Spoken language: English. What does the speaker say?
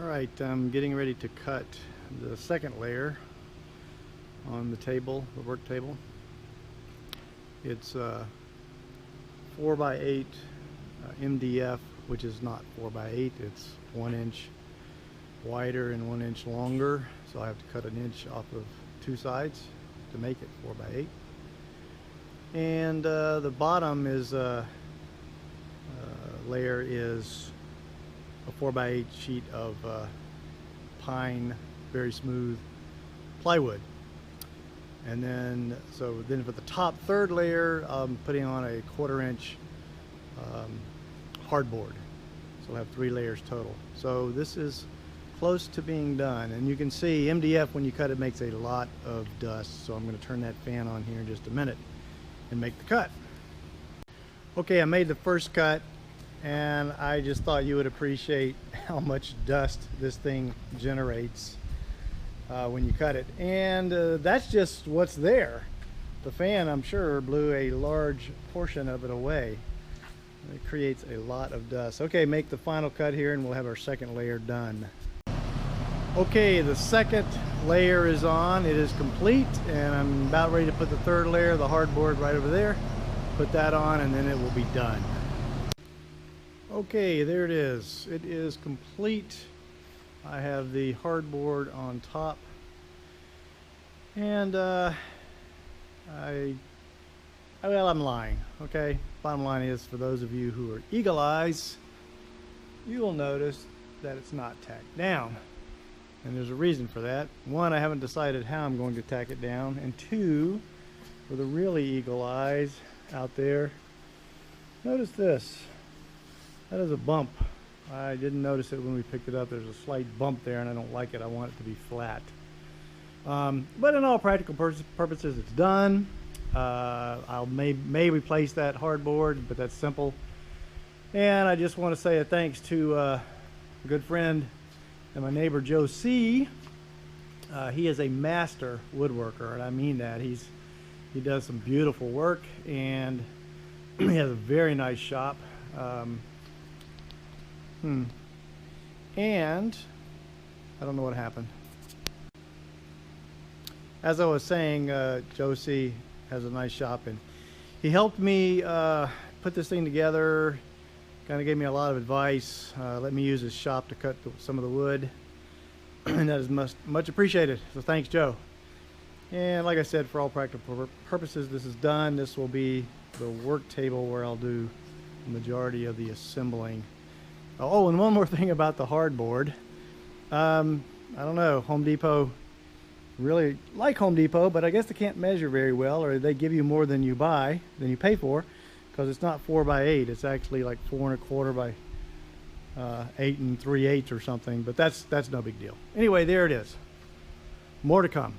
Alright, I'm getting ready to cut the second layer on the table, the work table. It's 4x8 MDF, which is not 4x8, it's 1 inch wider and 1 inch longer, so I have to cut an inch off of two sides to make it 4x8. And the bottom is layer is a 4x8 sheet of pine, very smooth plywood. And then, so then for the top third layer, I'm putting on a 1/4 inch hardboard. So we'll have 3 layers total. So this is close to being done. And you can see MDF, when you cut it, makes a lot of dust. So I'm going to turn that fan on here in just a minute and make the cut. Okay, I made the first cut, and I just thought you would appreciate how much dust this thing generates when you cut it. And that's just what's there. The fan, I'm sure, blew a large portion of it away. It creates a lot of dust. Okay, make the final cut here and we'll have our second layer done. Okay, the second layer is on. It is complete, and I'm about ready to put the third layer, the hardboard, right over there. Put that on and then it will be done. Okay, there it is. It is complete. I have the hardboard on top, and well, I'm lying. Okay, bottom line is, for those of you who are eagle eyes, you will notice that it's not tacked down, and there's a reason for that. One, I haven't decided how I'm going to tack it down, and two, for the really eagle eyes out there, notice this. That is a bump. I didn't notice it when we picked it up. There's a slight bump there, and I don't like it. I want it to be flat. But in all practical purposes, it's done. I may replace that hardboard, but that's simple. And I just want to say a thanks to a good friend and my neighbor, Joe C. He is a master woodworker, and I mean that. He does some beautiful work, and he has a very nice shop. And I don't know what happened. As I was saying, Josie has a nice shop, and he helped me put this thing together, kind of gave me a lot of advice, let me use his shop to cut some of the wood, and that is much appreciated. So thanks, Joe. And like I said, for all practical purposes, this is done. This will be the work table where I'll do the majority of the assembling. Oh, and one more thing about the hardboard. I don't know, Home Depot, really like Home Depot, but I guess they can't measure very well, or they give you more than you pay for, because it's not 4x8. It's actually like 4 1/4 by 8 3/8 or something, but that's no big deal. Anyway, there it is. More to come.